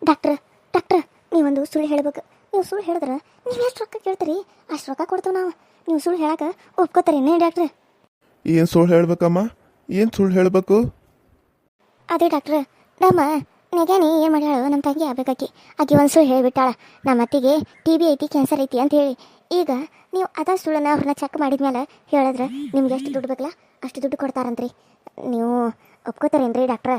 ಡಾಕ್ಟ್ರ ಡಾಕ್ಟ್ರ ನೀವೊಂದು ಸುಳ್ಳು ಹೇಳ್ಬೇಕು. ನೀವು ಸುಳ್ಳು ಹೇಳಿದ್ರೆ ನೀವು ಎಷ್ಟು ರೊಕ್ಕ ಕೇಳ್ತೀರಿ ಅಷ್ಟು ರೊಕ್ಕ ಕೊಡ್ತೀವಿ ನಾವು. ನೀವು ಸುಳ್ಳು ಹೇಳಕ್ಕೆ ಒಪ್ಕೋತಾರೇನೇ ಡಾಕ್ಟ್ರ? ಏನು ಸುಳ್ಳು ಹೇಳ್ಬೇಕಮ್ಮ? ಏನು ಸುಳ್ಳು ಹೇಳಬೇಕು? ಅದೇ ಡಾಕ್ಟ್ರ, ನಮ್ಮ ನೆಗಾನಿ ಏನು ಮಾಡ್ಯಾಳು, ನಮ್ಮ ತಂಗಿ ಆಕೆ ಒಂದು ಸುಳ್ಳು ಹೇಳಿಬಿಟ್ಟಾಳ. ನಮ್ಮ ಅತ್ತಿಗೆ TB ಐತಿ, ಕ್ಯಾನ್ಸರ್ ಐತಿ ಅಂತ ಹೇಳಿ. ಈಗ ನೀವು ಅದ ಸುಳ್ಳನ್ನ ಅವ್ರನ್ನ ಚೆಕ್ ಮಾಡಿದ್ಮೇಲೆ ಹೇಳಿದ್ರೆ ನಿಮ್ಗೆ ಎಷ್ಟು ದುಡ್ಡು ಬೇಕಲ್ಲ ಅಷ್ಟು ದುಡ್ಡು ಕೊಡ್ತಾರಂತ್ರಿ. ನೀವು ಒಪ್ಕೋತಾರೇನ್ರಿ ಡಾಕ್ಟ್ರ?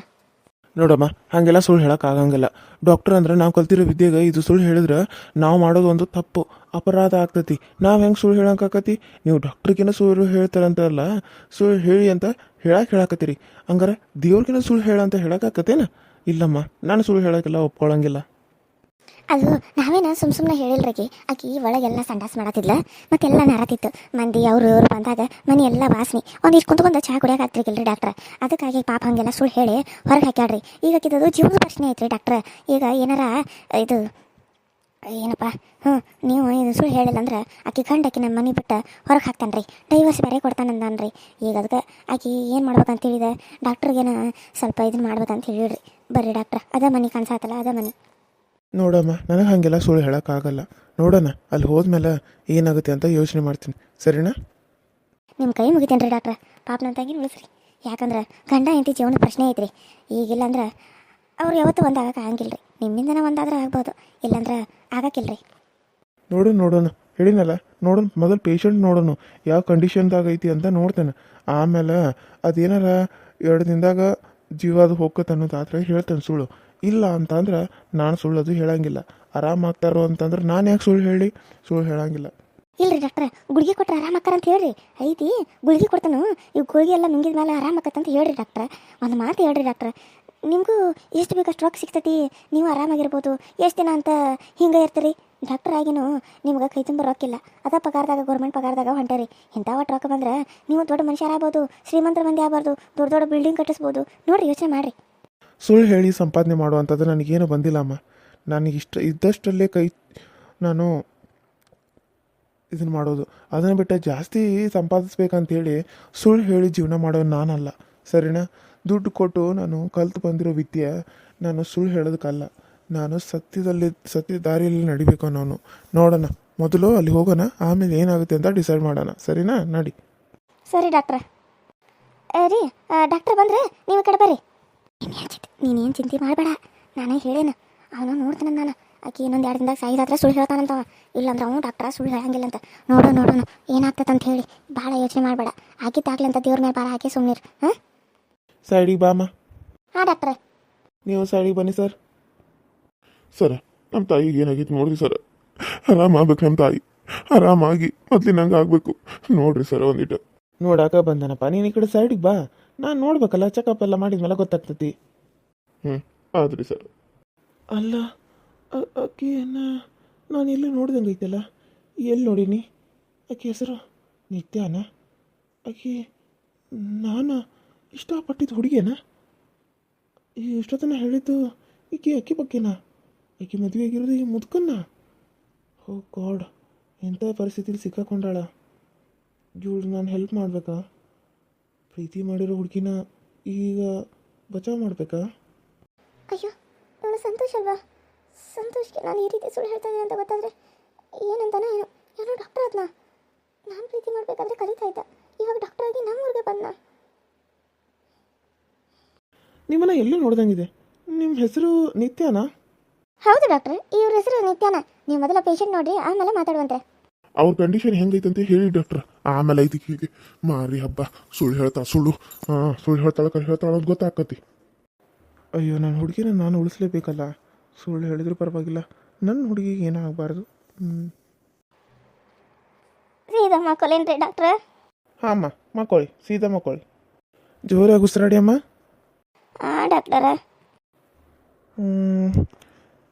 ನೋಡಮ್ಮ, ಹಾಗೆಲ್ಲ ಸುಳ್ಳು ಹೇಳೋಕ್ಕಾಗಂಗಿಲ್ಲ. ಡಾಕ್ಟರ್ ಅಂದ್ರೆ ನಾವು ಕಲ್ತಿರೋ ವಿದ್ಯೆಗೆ ಇದು ಸುಳ್ಳು ಹೇಳಿದ್ರೆ ನಾವು ಮಾಡೋದು ಒಂದು ತಪ್ಪು, ಅಪರಾಧ ಆಗ್ತೈತಿ. ನಾವು ಹೆಂಗೆ ಸುಳ್ಳು ಹೇಳೋಕ್ಕಾಕತಿ? ನೀವು ಡಾಕ್ಟ್ರಿಗಿನ ಸುಳ್ಳು ಹೇಳ್ತಾರಂತಾರಲ್ಲ, ಸುಳ್ಳು ಹೇಳಿ ಅಂತ ಹೇಳಾಕತ್ತೀರಿ. ಹಂಗಾರೆ ದೇವ್ರಿಗಿನ ಸುಳ್ಳು ಹೇಳಂತ ಹೇಳೋಕ್ಕಾಕತ್ತೇನ? ಇಲ್ಲಮ್ಮ, ನಾನು ಸುಳ್ಳು ಹೇಳೋಕ್ಕೆಲ್ಲ ಒಪ್ಕೊಳ್ಳಂಗಿಲ್ಲ. ಅದು ನಾವೇನ ಸುಮ್ಮನೆ ಹೇಳಿಲ್ರಿಗೆ. ಆಕಿ ಒಳಗೆಲ್ಲ ಸಂಡಾಸ್ ಮಾಡತ್ತಿದ್ಲ, ಮತ್ತೆಲ್ಲ ನರತಿತ್ತು. ಮಂದಿ ಅವರು ಬಂದಾಗ ಮನೆ ಎಲ್ಲ ವಾಸನೆ. ಒಂದಿಷ್ಟು ಕುಂತ್ಕೊಂಡು ಚಹಾ ಕುಡಿಯೋಕೆ ಆಗ್ತಿರ್ಕಿಲ್ರಿ ಡಾಕ್ಟ್ರ. ಅದಕ್ಕಾಗಿ ಪಾಪ ಹಂಗೆಲ್ಲ ಸುಳ್ಳು ಹೇಳಿ ಹೊರಗೆ ಹಾಕ್ಯಾಡ್ರಿ. ಈಗ ಆಕಿದ್ದು ಜೀವದ ಪ್ರಶ್ನೆ ಐತ್ರಿ ಡಾಕ್ಟ್ರ. ಈಗ ಏನಾರ ಇದು ಏನಪ್ಪ, ನೀವು ಇದು ಸುಳ್ಳು ಹೇಳಿಲ್ಲ ಅಂದ್ರೆ ಆಕಿ ಆಕಿ ನಮ್ಮ ಮನೆ ಬಿಟ್ಟು ಹೊರಗೆ ಹಾಕ್ತಾನ್ರಿ, ಡೈವರ್ಸ್ ಬೇರೆ ಕೊಡ್ತಾನಂದನ್ರಿ. ಈಗ ಅದಕ್ಕೆ ಆಕಿ ಏನು ಮಾಡ್ಬೇಕಂತ ಹೇಳಿದೆ, ಡಾಕ್ಟ್ರಿಗೇನ ಸ್ವಲ್ಪ ಇದನ್ನ ಮಾಡ್ಬೇಕಂತ ಹೇಳಿಡ್ರಿ. ಬರ್ರಿ ಡಾಕ್ಟ್ರ, ಅದ ಮನೆ ಕಾಣಿಸತ್ತಲ್ಲ, ಅದ ಮನೆ. ನೋಡಮ್ಮ, ನನಗೆ ಹಾಗೆಲ್ಲ ಸುಳ್ಳು ಹೇಳೋಕ್ಕಾಗಲ್ಲ. ನೋಡೋಣ ಅಲ್ಲಿ ಹೋದ್ಮೇಲೆ ಏನಾಗುತ್ತೆ ಅಂತ ಯೋಚನೆ ಮಾಡ್ತೀನಿ, ಸರಿನಾ? ನಿಮ್ಮ ಕೈ ಮುಗಿತೇನ್ರಿ ಡಾಕ್ಟ್ರ, ಪಾಪ ನನ್ನ ತಂಗಿನ ಉಳಿಸ್ರಿ. ಯಾಕಂದ್ರೆ ಗಂಡ ಹೆಂಡತಿ ಜೀವನದ ಪ್ರಶ್ನೆ ಐತ್ರಿ. ಈಗಿಲ್ಲ ಅಂದ್ರೆ ಅವ್ರು ಯಾವತ್ತೂ ಒಂದಾಗಕ್ಕೆ ಆಗಂಗಿಲ್ಲ ರೀ. ನಿಮ್ಮಿಂದನೇ ಒಂದಾದ್ರೆ ಆಗ್ಬೋದು, ಇಲ್ಲಾಂದ್ರೆ ಆಗಕ್ಕಿಲ್ರಿ. ನೋಡೋಣ ಹೇಳಿನಲ್ಲ, ನೋಡೋಣ ಮೊದಲು ಪೇಷಂಟ್ ನೋಡೋಣ ಯಾವ ಕಂಡೀಷನ್ದಾಗ ಐತಿ ಅಂತ ನೋಡ್ತೇನೆ. ಆಮೇಲೆ ಅದೇನಾರ 2 ದಿನದಾಗ ಜೀವ ಅದು ಹೋಗ್ಕತ್ತೆ ಅನ್ನೋದಾದ್ರೆ ಹೇಳ್ತೇನೆ ಸುಳ್ಳು. ಇಲ್ಲ ಅಂತಂದ್ರೆ ನಾನು ಸುಳ್ಳದು ಹೇಳಂಗಿಲ್ಲ. ಆರಾಮಾಗ್ತಾರೋ ಅಂತಂದ್ರೆ ನಾನು ಯಾಕೆ ಸುಳ್ಳು ಹೇಳಂಗಿಲ್ಲ. ಇಲ್ರಿ ಡಾಕ್ಟ್ರ, ಗುಳಿಗೆ ಕೊಟ್ರೆ ಆರಾಮಕ್ಕಾರ ಅಂತ ಹೇಳ್ರಿ. ಐತಿ ಗುಳಿಗೆ ಕೊಡ್ತಾನು, ಇವು ಗುಳಿಗೆ ಎಲ್ಲ ನುಂಗಿದ ಮೇಲೆ ಆರಾಮಕ್ಕತ್ತಂತ ಹೇಳ್ರಿ ಡಾಕ್ಟ್ರ. ಒಂದು ಮಾತು ಹೇಳ್ರಿ ಡಾಕ್ಟ್ರ, ನಿಮಗೂ ಎಷ್ಟು ಬೇಕಷ್ಟು ರೊಕ್ಕ ಸಿಗ್ತೈತಿ, ನೀವು ಆರಾಮಾಗಿರ್ಬೋದು. ಎಷ್ಟು ದಿನ ಅಂತ ಹಿಂಗೆ ಇರ್ತೀರಿ? ಡಾಕ್ಟರ್ ಆಗಿನೂ ನಿಮ್ಗೆ ಕೈ ತುಂಬ ರೊಕ್ಕಿಲ್ಲ. ಅದ ಪಗಾರದಾಗ, ಗೌರ್ಮೆಂಟ್ ಪಗಾರದಾಗ ಹೊಂಟರಿ. ಇಂಥ ಒಟ್ಟು ರೊಕ್ಕ ಬಂದ್ರೆ ನೀವು ದೊಡ್ಡ ಮನುಷ್ಯರಾಗ್ಬೋದು, ಶ್ರೀಮಂತರ ಮಂದಿ ಆಗ್ಬಾರ್ದು, ದೊಡ್ಡ ದೊಡ್ಡ ಬಿಲ್ಡಿಂಗ್ ಕಟ್ಟಿಸ್ಬೋದು. ನೋಡಿರಿ, ಯೋಚನೆ ಮಾಡಿರಿ. ಸುಳ್ಳು ಹೇಳಿ ಸಂಪಾದನೆ ಮಾಡುವಂಥದ್ದು ನನಗೇನು ಬಂದಿಲ್ಲಮ್ಮ. ನನಗೆ ಇದ್ದಷ್ಟಲ್ಲೇ ನಾನು ಇದನ್ನು ಮಾಡೋದು. ಅದನ್ನು ಬಿಟ್ಟು ಜಾಸ್ತಿ ಸಂಪಾದಿಸ್ಬೇಕಂತೇಳಿ ಸುಳ್ಳು ಹೇಳಿ ಜೀವನ ಮಾಡೋದು ನಾನಲ್ಲ, ಸರಿನಾ? ದುಡ್ಡು ಕೊಟ್ಟು ನಾನು ಕಲ್ತು ಬಂದಿರೋ ವಿದ್ಯೆ ನಾನು ಸುಳ್ಳು ಹೇಳೋದಕ್ಕಲ್ಲ. ನಾನು ಸತ್ಯ ದಾರಿಯಲ್ಲಿ ನಡಿಬೇಕು ಅನ್ನೋನು. ನೋಡೋಣ, ಮೊದಲು ಅಲ್ಲಿ ಹೋಗೋಣ, ಆಮೇಲೆ ಏನಾಗುತ್ತೆ ಅಂತ ಡಿಸೈಡ್ ಮಾಡೋಣ, ಸರಿನಾ? ನಡಿ. ಸರಿ ಡಾಕ್ಟ್ರ. ರೀ ಡಾಕ್ಟ್ರ್ ಬಂದ್ರೆ ನೀವು ಕಡೆ ಬರ್ರಿ. ನೀನೇನು ಚಿಂತೆ ಮಾಡಬೇಡ, ನಾನೇ ಹೇಳೇನು, ಅವನು ನೋಡ್ತಾನೆ. ನಾನು ಆಕೆ ಇನ್ನೊಂದು 2 ದಿನದಾಗ ಸಾಯಿದಾದ್ರೆ ಸುಳ್ಳು ಹೇಳ್ತಾನಂತವ. ಇಲ್ಲಾಂದ್ರೆ ಅವನು ಡಾಕ್ಟ್ರ ಸುಳ್ಳು ಹೇಳಂಗಿಲ್ಲ ಅಂತ. ನೋಡೋಣ ಏನಾಗ್ತದೆ ಅಂತ ಹೇಳಿ. ಭಾಳ ಯೋಚನೆ ಮಾಡಬೇಡ. ಆಗಿದ್ದಾಗಲಿ ಅಂತ ದೇವ್ರ ಮೇಲೆ ಭಾಳ ಹಾಕಿ ಸುಮ್ಮನಿರು. ಹಾಂ, ಸೈಡಿಗೆ ಬಾಮ್ಮ. ಹಾಂ ಡಾಕ್ಟ್ರೆ. ನೀವು ಸೈಡಿಗೆ ಬನ್ನಿ ಸರ್. ಸರ್, ನಮ್ಮ ತಾಯಿಗೆ ಏನಾಗಿತ್ತು ನೋಡ್ರಿ ಸರ್. ಆರಾಮಾಗ್ಬೇಕು ನಮ್ಮ ತಾಯಿ, ಆರಾಮಾಗಿ ಮೊದಲಿನಂಗೆ ಆಗಬೇಕು ನೋಡ್ರಿ ಸರ್. ಒಂದಿಟ್ಟು ನೋಡಾಕ ಬಂದನಪ್ಪ, ನೀನು ಈ ಕಡೆ ಸೈಡಿಗೆ ಬಾ. ನಾನು ನೋಡ್ಬೇಕಲ್ಲ, ಚೆಕಪ್ ಎಲ್ಲ ಮಾಡಿದ್ಮೇಲೆ ಗೊತ್ತಾಗ್ತತಿ. ಆದ್ರಿ ಸರ್. ಅಲ್ಲ, ಆಕೆಯನ್ನ ನಾನು ಎಲ್ಲ ನೋಡ್ದಂಗೆ ಐತಲ್ಲ, ಎಲ್ಲಿ ನೋಡೀನಿ? ಆಕೆ ಹೆಸರು ನಿತ್ಯಾನ? ಆಕೆ ನಾನು ಇಷ್ಟಪಟ್ಟಿದ್ದು ಹುಡುಗಿಯನ? ಇಷ್ಟೊತ್ತನ ಹೇಳಿದ್ದು ಆಕೆ ಬಗ್ಗೆನಾ? ಆಕೆ ಮದುವೆ ಆಗಿರೋದು ಈ ಮುದುಕನ್ನ? ಓ ಗಾಡ್, ಎಂಥ ಪರಿಸ್ಥಿತಿಲಿ ಸಿಕ್ಕಾಕೊಂಡಾಳ. ಇವಳು ನಾನು ಹೆಲ್ಪ್ ಮಾಡಬೇಕಾ? ಪ್ರೀತಿ ಮಾಡಿರೋ ಹುಡುಗಿನ ಈಗ ಬಚಾವ್ ಮಾಡಬೇಕಾ? ಅಯ್ಯೋ, ಇವಳು ಸಂತೋಷ ಅಲ್ವಾ? ಸಂತೋಷ್ಗೆ ನಾನು ಈ ರೀತಿ ಸುಳ್ಳು ಹೇಳ್ತಾ ಇದ್ದೀನಿ ಅಂತ ಗೊತ್ತಾದರೆ ಏನಂತಾನೆ ಏನೋ ಡಾಕ್ಟರ್ ಆದ್ನ. ನಾನು ಪ್ರೀತಿ ಮಾಡಬೇಕಾದ್ರೆ ಕಲಿತಾ ಇದ್ದ, ಇವಾಗ ಡಾಕ್ಟರ್ ಆಗಿ ನಮ್ಮ ಊರಿಗೆ ಬಂದ. ನಿಮ್ಮನ್ನ ಎಲ್ಲೂ ನೋಡ್ದಂಗಿದೆ. ನಿಮ್ಮ ಹೆಸರು ನಿತ್ಯಾನಾ? ಹೌದು ಡಾಕ್ಟ್ರೆ, ಇವ್ರ ಹೆಸರು ನಿತ್ಯಾನ. ನೀವು ಮೊದಲ ಪೇಷಂಟ್ ನೋಡಿ ಆಮೇಲೆ ಮಾತಾಡುವಂತೆ. ಅವ್ರ ಕಂಡೀಷನ್ ಹೆಂಗೈತಂತ ಹೇಳಿ ಡಾಕ್ಟ್ರ, ಆಮೇಲೆ ಐತಿ ಹೀಗೆ ಮಾರಿ ಹಬ್ಬ. ಸುಳ್ಳು ಹೇಳ್ತಾಳೆ ಕರೆ ಹೇಳ್ತಾಳೆ ಅಂತ ಗೊತ್ತಾಕತಿ. ಅಯ್ಯೋ, ನನ್ನ ಹುಡುಗಿನ ನಾನು ಉಳಿಸ್ಲೇಬೇಕಲ್ಲ. ಸುಳ್ಳು ಹೇಳಿದ್ರು ಪರವಾಗಿಲ್ಲ, ನನ್ನ ಹುಡುಗಿಗೆ ಏನೂ ಆಗಬಾರ್ದು. ಸೀದಾ ಮಕ್ಕಳೇನ್ರಿ ಡಾಕ್ಟ್ರ? ಹಾಂ ಅಮ್ಮ, ಮಕ್ಕಳಿ ಸೀದಾ ಮಕ್ಕಳಿ. ಜೋರಾಗಿ ಉಸಿರಾಡಿ ಅಮ್ಮ. ಹಾಂ ಡಾಕ್ಟರ.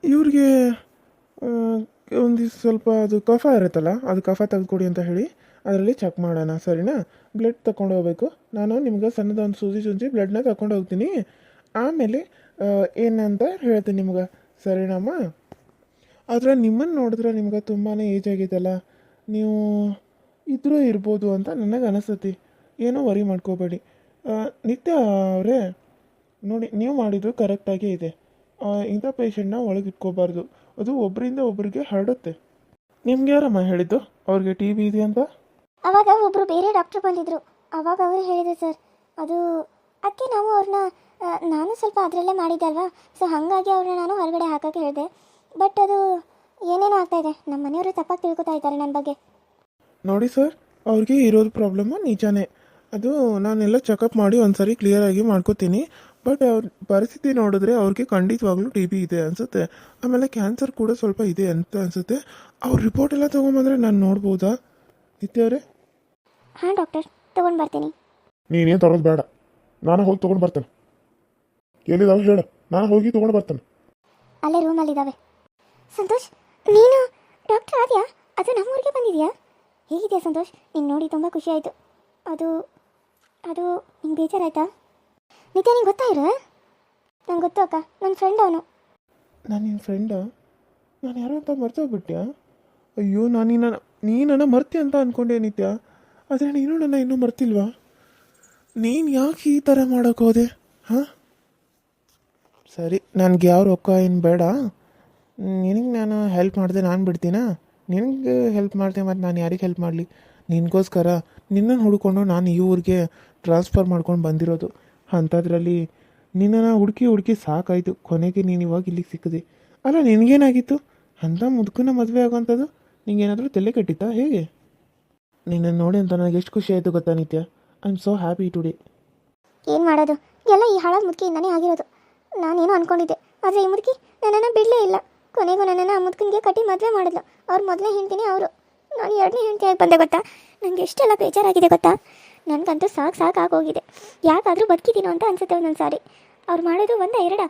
ಇವ್ರಿಗೆ ಒಂದಿಷ್ಟು ಸ್ವಲ್ಪ ಅದು ಕಫ ಇರುತ್ತಲ್ಲ, ಅದು ಕಫ ತೆಗೆದುಕೊಡಿ ಅಂತ ಹೇಳಿ ಅದರಲ್ಲಿ ಚೆಕ್ ಮಾಡೋಣ, ಸರಿನಾ? ಬ್ಲಡ್ ತಗೊಂಡು ಹೋಗ್ಬೇಕು. ನಾನು ನಿಮ್ಗೆ ಸಣ್ಣದ ಒಂದು ಸೂಜಿ ಚುಂಚಿ ಬ್ಲಡ್ನ ತಗೊಂಡು ಹೋಗ್ತೀನಿ. ಆಮೇಲೆ ಏನಂತ ಹೇಳ್ತೀನಿ ನಿಮ್ಗೆ, ಸರಿನಮ್ಮ? ಆದರೆ ನಿಮ್ಮನ್ನು ನೋಡಿದ್ರೆ ನಿಮ್ಗೆ ತುಂಬಾ ಏಜ್ ಆಗೈತಲ್ಲ, ನೀವು ಇದ್ರೂ ಇರ್ಬೋದು ಅಂತ ನನಗೆ ಅನಿಸ್ತತಿ. ಏನೋ ವರಿ ಮಾಡ್ಕೋಬೇಡಿ. ನಿತ್ಯ ಅವರೇ, ನೋಡಿ, ನೀವು ಮಾಡಿದ್ದು ಕರೆಕ್ಟಾಗೇ ಇದೆ. ಇಂಥ ಪೇಷಂಟ್ನ ಒಳಗೆ ಇಟ್ಕೋಬಾರ್ದು, ಅದು ಒಬ್ಬರಿಂದ ಒಬ್ಬರಿಗೆ ಹರಡುತ್ತೆ. ನಿಮ್ಗೆ ಯಾರಮ್ಮ ಹೇಳಿದ್ದು ಅವ್ರಿಗೆ ಟಿ ಬಿ ಇದೆ ಅಂತ? ಅವಾಗ ಒಬ್ಬರು ಬೇರೆ ಡಾಕ್ಟ್ರು ಬಂದಿದ್ದರು, ಅವಾಗ ಅವರು ಹೇಳಿದರು ಸರ್. ಅದು ಅದಕ್ಕೆ ನಾವು ಅವ್ರನ್ನ ನಾನು ಸ್ವಲ್ಪ ಅದರಲ್ಲೇ ಮಾಡಿದ್ದೆ ಅಲ್ವಾ, ಸೊ ಹಾಗಾಗಿ ಅವ್ರನ್ನ ನಾನು ಹೊರಗಡೆ ಹಾಕೋಕ್ಕೆ ಹೇಳಿದೆ. ಬಟ್ ಅದು ಏನೇನೋ ಆಗ್ತಾಯಿದೆ, ನಮ್ಮ ಮನೆಯವರು ತಪ್ಪಾಗಿ ತಿಳ್ಕೊತಾ ಇದ್ದಾರೆ ನನ್ನ ಬಗ್ಗೆ. ನೋಡಿ ಸರ್, ಅವ್ರಿಗೆ ಇರೋದು ಪ್ರಾಬ್ಲಮ್ಮು ನಿಜಾನೇ. ಅದು ನಾನೆಲ್ಲ ಚೆಕಪ್ ಮಾಡಿ ಒಂದ್ಸರಿ ಕ್ಲಿಯರಾಗಿ ಮಾಡ್ಕೋತೀನಿ. ಬಟ್ ಅವ್ರ ಪರಿಸ್ಥಿತಿ ನೋಡಿದ್ರೆ ಅವ್ರಿಗೆ ಖಂಡಿತವಾಗ್ಲೂ ಟಿ ಬಿ ಇದೆ ಅನಿಸುತ್ತೆ. ಆಮೇಲೆ ಕ್ಯಾನ್ಸರ್ ಕೂಡ ಸ್ವಲ್ಪ ಇದೆ ಅಂತ ಅನಿಸುತ್ತೆ. ಅವ್ರ ರಿಪೋರ್ಟ್ ಎಲ್ಲ ತೊಗೊಂಬಂದರೆ ನಾನು ನೋಡ್ಬೋದಾ ನಿತ್ಯ ಅವರೇ? ಹಾಂ ಡಾಕ್ಟರ್, ತೊಗೊಂಡು ಬರ್ತೀನಿ. ನೀನೇನು ತರೋದು ಬೇಡ, ನಾನು ಹೋಗಿ ತೊಗೊಂಡು ಬರ್ತೇನೆ. ಎಲ್ಲಿದ್ದಾವೆ ಹೇಳು, ನಾನು ಹೋಗಿ ತೊಗೊಂಡು ಬರ್ತೇನೆ. ಅಲ್ಲೇ ರೂಮಲ್ಲಿದ್ದಾವೆ. ಸಂತೋಷ್, ನೀನು ಡಾಕ್ಟರ್ ಆದ್ಯಾ? ಅದು ನಮ್ಮೂರಿಗೆ ಬಂದಿದೆಯಾ? ಹೇಗಿದೆಯಾ ಸಂತೋಷ್? ನೀನು ನೋಡಿ ತುಂಬ ಖುಷಿ ಆಯಿತು. ಅದು ಅದು ನಿಂಗೆ ಬೇಜಾರಾಯ್ತಾ? ನಿತ್ಯ ನಿಂಗೆ ಗೊತ್ತಾ ಇರು? ನಂಗೆ ಗೊತ್ತು ಅಕ್ಕ, ನನ್ನ ಫ್ರೆಂಡ್ ಅವನು. ನಾನು ನಿನ್ನ ಫ್ರೆಂಡಾ? ನಾನು ಯಾರೋ ಅಂತ ಮರ್ತೋಗ್ಬಿಟ್ಯಾ? ಅಯ್ಯೋ, ನೀ ನನ್ನ ಮರ್ತಿ ಅಂತ ಅಂದ್ಕೊಂಡೆ ನಿತ್ಯ, ಆದರೆ ನೀನು ನನ್ನ ಇನ್ನೂ ಮರ್ತಿಲ್ವಾ? ನೀನು ಯಾಕೆ ಈ ಥರ ಮಾಡೋಕೆ ಹೋದೆ? ಹಾಂ ಸರಿ, ನನಗೆ ಯಾವ ರೊಕ್ಕ ಏನು ಬೇಡ. ನಿನಗೆ ನಾನು ಹೆಲ್ಪ್ ಮಾಡಿದೆ ನಾನು ಬಿಡ್ತೀನಾ? ನಿನಗೆ ಹೆಲ್ಪ್ ಮಾಡಿದೆ ಮತ್ತು ನಾನು ಯಾರಿಗೆ ಹೆಲ್ಪ್ ಮಾಡಲಿ? ನಿನಗೋಸ್ಕರ ನಿನ್ನನ್ನು ಹುಡ್ಕೊಂಡು ನಾನು ಈ ಊರಿಗೆ ಟ್ರಾನ್ಸ್ಫರ್ ಮಾಡ್ಕೊಂಡು ಬಂದಿರೋದು. ಅಂಥದ್ರಲ್ಲಿ ನಿನ್ನನ್ನು ಹುಡುಕಿ ಸಾಕಾಯಿತು. ಕೊನೆಗೆ ನೀನು ಇವಾಗ ಇಲ್ಲಿಗೆ ಸಿಕ್ಕಿದೆ. ಅಲ್ಲ, ನಿನಗೇನಾಗಿತ್ತು? ಅಂಥ ಮುದುಕನ ಮದುವೆ ಆಗೋವಂಥದ್ದು ನಿಂಗೇನಾದರೂ ತಲೆ ಕೆಟ್ಟಿತ್ತಾ ಹೇಗೆ? ನಿನ್ನನ್ನು ನೋಡಿ ಅಂತ ನನಗೆ ಎಷ್ಟು ಖುಷಿ ಆಯಿತು ಗೊತ್ತಾ ನಿತ್ಯ? I am so happy today. ಏನು ಮಾಡೋದು, ಎಲ್ಲ ಈ ಹಾಳಾದ ಮುದುಕಿಯಿಂದನೇ ಆಗಿರೋದು. ನಾನೇನು ಅಂದ್ಕೊಂಡಿದ್ದೆ, ಆದರೆ ಈ ಮುದುಕಿ ನನ್ನನ್ನು ಬಿಡಲೇ ಇಲ್ಲ. ಕೊನೆಗೂ ನನ್ನನ್ನು ಆ ಮುದುಕನಿಗೆ ಕಟ್ಟಿ ಮದುವೆ ಮಾಡಿದ್ಲು. ಅವ್ರು ಮೊದಲೇ ಹೆಂಡ್ತೀನಿ ಅವರು, ನಾನು ಎರಡನೇ ಹೆಂಡ್ತಿಯಾಗಿ ಬಂದೆ ಗೊತ್ತಾ? ನನಗೆ ಎಷ್ಟೆಲ್ಲ ಬೇಜಾರಾಗಿದೆ ಗೊತ್ತಾ? ನನಗಂತೂ ಸಾಕಾಗೋಗಿದೆ. ಯಾಕಾದರೂ ಬದುಕಿದ್ದೀನೋ ಅಂತ ಅನ್ಸುತ್ತೆ ಒಂದೊಂದು ಸಾರಿ. ಅವ್ರು ಮಾಡೋದು ಒಂದ ಎರಡ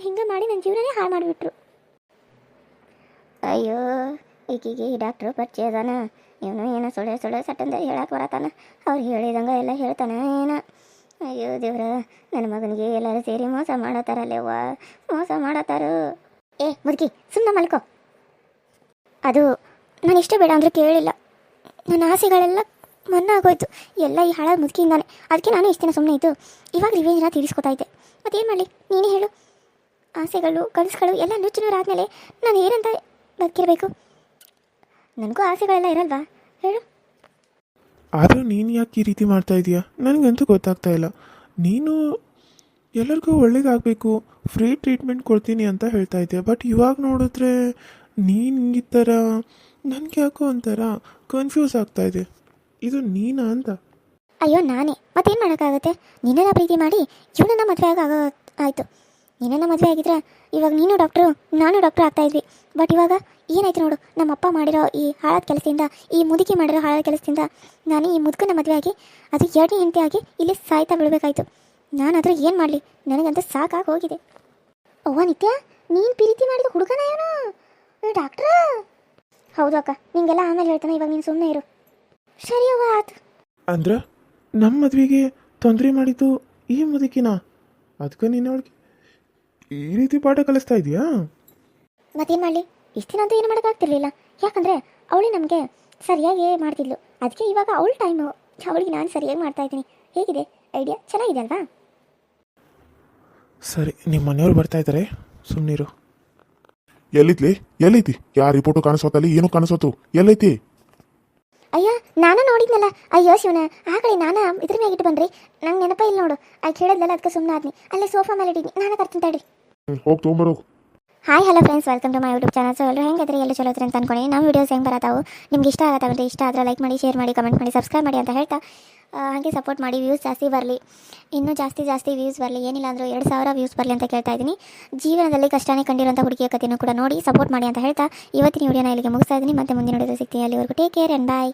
ಹಿಂಗೆ ಮಾಡಿ ನನ್ನ ಜೀವನನೇ ಹಾಳು ಮಾಡಿಬಿಟ್ರು. ಅಯ್ಯೋ, ಈಗೀಗೆ ಈ ಡಾಕ್ಟ್ರು ಪರಿಚಯ ಅದಾನ. ಇವನು ಏನೋ ಸುಳ್ಳೆ ಸಟ್ಟಂದ ಹೇಳಕ್ಕೆ ಬರತ್ತಾನ. ಅವ್ರು ಹೇಳಿದಂಗೆ ಎಲ್ಲ ಹೇಳ್ತಾನೆ ಏನ. ಅಯ್ಯೋ ದೇವ್ರ, ನನ್ನ ಮಗನಿಗೆ ಎಲ್ಲರೂ ಸೇರಿ ಮೋಸ ಮಾಡತ್ತಾರಲ್ಲೇವ್ವ, ಮೋಸ ಮಾಡತ್ತಾರು. ಏ ಮುದುಕಿ, ಸುಮ್ಮನೆ ಮಲ್ಕೋ. ಅದು ನಾನು ಇಷ್ಟ ಬೇಡ ಅಂದರೂ ಕೇಳಿಲ್ಲ. ನನ್ನ ಆಸೆಗಳೆಲ್ಲ ಮನ್ನಾಗೋಯ್ತು, ಎಲ್ಲ ಈ ಹಾಳಾದ ಮುದುಕಿಯಿಂದಾನೆ. ಅದಕ್ಕೆ ನಾನು ಇಷ್ಟು ದಿನ ಸುಮ್ಮನೆ ಇದ್ದು ಇವಾಗ ರಿವೇಂಜ್ನ ತೀರಿಸ್ಕೊತಾ ಇದ್ದೆ. ಮತ್ತೇನು ಮಾಡಲಿ ನೀನೇ ಹೇಳು? ಆಸೆಗಳು ಕನಸುಗಳು ಎಲ್ಲ ನುಚ್ಚುನೂರಾದ್ಮೇಲೆ ನಾನು ಏನಂತ ಬದುಕಿರಬೇಕು? ನನಗೂ ಆಸೆಗಳೆಲ್ಲ ಇರಲ್ವಾ ಹೇಳು? ಆದರೂ ನೀನು ಯಾಕೆ ಈ ರೀತಿ ಮಾಡ್ತಾ ಇದೀಯಾ? ನನಗಂತೂ ಗೊತ್ತಾಗ್ತಾ ಇಲ್ಲ. ನೀನು ಎಲ್ಲರಿಗೂ ಒಳ್ಳೇದಾಗಬೇಕು, ಫ್ರೀ ಟ್ರೀಟ್ಮೆಂಟ್ ಕೊಡ್ತೀನಿ ಅಂತ ಹೇಳ್ತಾ ಇದ್ದೆ. ಬಟ್ ಇವಾಗ ನೋಡಿದ್ರೆ ನೀನು ಈ ಥರ ನನಗೆ ಯಾಕೋ ಒಂಥರ ಕನ್ಫ್ಯೂಸ್ ಆಗ್ತಾ ಇದೆ. ಇದು ನೀನಾ ಅಂತ? ಅಯ್ಯೋ ನಾನೇ, ಮತ್ತೇನು ಮಾಡೋಕ್ಕಾಗುತ್ತೆ? ನಿನ್ನನ್ನು ಪ್ರೀತಿ ಮಾಡಿ ಇವನನ್ನು ಮದುವೆ ಆಯಿತು. ನಿನ್ನನ್ನು ಮದುವೆ ಆಗಿದ್ರೆ ಇವಾಗ ನೀನು ಡಾಕ್ಟ್ರು ನಾನು ಡಾಕ್ಟ್ರು ಆಗ್ತಾಯಿದ್ವಿ. ಬಟ್ ಇವಾಗ ಏನಾಯ್ತು ನೋಡು, ನಮ್ಮಪ್ಪ ಮಾಡಿರೋ ಈ ಹಾಳಾದ ಕೆಲಸದಿಂದ, ಈ ಮುದುಕಿ ಮಾಡಿರೋ ಹಾಳಾದ ಕೆಲಸದಿಂದ ನಾನು ಈ ಮುದುಕನ ಮದುವೆ ಆಗಿ ಅದು ಎರಡನೇ ಹೆಂಡತಿ ಆಗಿ ಇಲ್ಲಿ ಸಾಯ್ತಾ ಬಿಡಬೇಕಾಯ್ತು. ನಾನಾದರೂ ಏನು ಮಾಡಲಿ? ನನಗಂತೂ ಸಾಕಾಗಿ ಹೋಗಿದೆ. ಅವ್ವ ನಿತ್ಯ, ನೀನು ಪ್ರೀತಿ ಮಾಡಿದ ಹುಡುಗನ ಏನೋ ಡಾಕ್ಟ್ರಾ? ಹೌದು ಅಕ್ಕ, ನಿಂಗೆಲ್ಲ ಆಮೇಲೆ ಹೇಳ್ತಾನೆ, ಇವಾಗ ನೀನು ಸುಮ್ಮನೆ ಇರು. ಸರಿ ಅವ್ವ, ಆಯ್ತು. ಅಂದ್ರೆ ನಮ್ಮ ಮದುವೆಗೆ ತೊಂದರೆ ಮಾಡಿದ್ದು ಈ ಮುದುಕಿನ? ಅದಕ್ಕೆ ನೀನು ಅವಳಿಗೆ ಈ ರೀತಿ ಪಾಠ ಕಲಿಸ್ತಾ ಇದೆಯಾ? ಮತ್ತೇನು ಮಾಡಲಿ, ಇಷ್ಟು ದಿನ ಅಂತೂ ಏನು ಮಾಡೋಕ್ಕಾಗ್ತಿರ್ಲಿಲ್ಲ. ಯಾಕಂದರೆ ಅವಳೇ ನಮಗೆ ಸರಿಯಾಗಿ ಮಾಡ್ತಿದ್ಲು. ಅದಕ್ಕೆ ಇವಾಗ ಅವಳ ಟೈಮು, ಅವಳಿಗೆ ನಾನು ಸರಿಯಾಗಿ ಮಾಡ್ತಾಯಿದ್ದೀನಿ. ಹೇಗಿದೆ ಐಡಿಯಾ? ಚೆನ್ನಾಗಿದೆ ಅಲ್ವಾ? ಸರಿ, ನಿಮ್ಮ ಮನೆಯವ್ರು ಬರ್ತಾ ಇದ್ದಾರೆ, ಸುಮ್ಮನಿರು. ಎಲ್ಲೈತಿ? ಯಾರ ರಿಪೋರ್ಟು ಕಾಣಿಸೋತಲ್ಲಿ? ಏನು ಕಾಣಿಸೋತು? ಎಲ್ಲೈತಿ? ಅಯ್ಯ, ನಾನು ನೋಡಿದ್ನಲ್ಲ. ಅಯ್ಯೋ ಶಿವನ, ಆ ಕಡೆ ನಾನು ಇದ್ರ ಮ್ಯಾಗ ಇಟ್ಟು ಬನ್ರಿ, ನಂಗೆ ನೆನಪ ಇಲ್ಲ ನೋಡು. ಆಕೆ ಹೇಳಿದ್ನಲ್ಲ, ಅದಕ್ಕೆ ಸುಮ್ಮನೆ ಆದ್ನಿ. ಅಲ್ಲೇ ಸೋಫಾ ಮೇಲೆ ಇಟ್ಟಿದ್ನಿ, ನಾನು ತರ್ತೀನಿ ತಡ್ರಿ. ಹೋಗಿ ತೊಗೊಂಬರೋ. Hi hello friends, welcome to my YouTube channel. So ಎಲ್ಲರೂ ಹೆಂಗಿದ್ರೆ ಎಲ್ಲ ಚಲೋ ಅಂತ ಅನ್ಕೊಂಡು ನಮ್ಮ ವೀಡಿಯೋಸ್ ಹೆಂಗೆ ಬರತ್ತಾವು, ನಿಮ್ಗೆ ಇಷ್ಟ ಆಗತ್ತಾವಂತೆ, ಇಷ್ಟ ಆದರೆ ಲೈಕ್ ಮಾಡಿ, ಶೇರ್ ಮಾಡಿ, ಕಮೆಂಟ್ ಮಾಡಿ, ಸಬ್ಸ್ಕ್ರೈಬ್ ಮಾಡಿ ಅಂತ ಹೇಳ್ತಾ ಹಾಗೆ ಸಪೋರ್ಟ್ ಮಾಡಿ. ವ್ಯೂಸ್ ಜಾಸ್ತಿ ಬರಲಿ, ಇನ್ನೂ ಜಾಸ್ತಿ ವ್ಯೂಸ್ ಬರಲಿ. ಏನಿಲ್ಲ ಅಂದರೂ 2000 ವ್ಯೂಸ್ ಬರಲಿ ಅಂತ ಕೇಳ್ತಾ ಇದ್ದೀನಿ. ಜೀವನದಲ್ಲಿ ಕಷ್ಟನೇ ಕಂಡಿರೋಂಥ ಹುಡುಗಿಯ ಕಥೆಯನ್ನು ಕೂಡ ನೋಡಿ ಸಪೋರ್ಟ್ ಮಾಡಿ ಅಂತ ಹೇಳ್ತಾ ಇವತ್ತಿನ ವಿಡಿಯೋನ ಇಲ್ಲಿಗೆ ಮುಗಿಸ್ತಾ ಇದ್ದೀನಿ. ಮತ್ತೆ ಮುಂದಿನ ವಿಡಿಯೋದಲ್ಲಿ ಸಿಗ್ತೀನಿ. ಅಲ್ಲಿವರೆಗೂ ಟೇಕ್ ಕೇರ್ ಆ್ಯಂಡ್ ಬಾಯ್.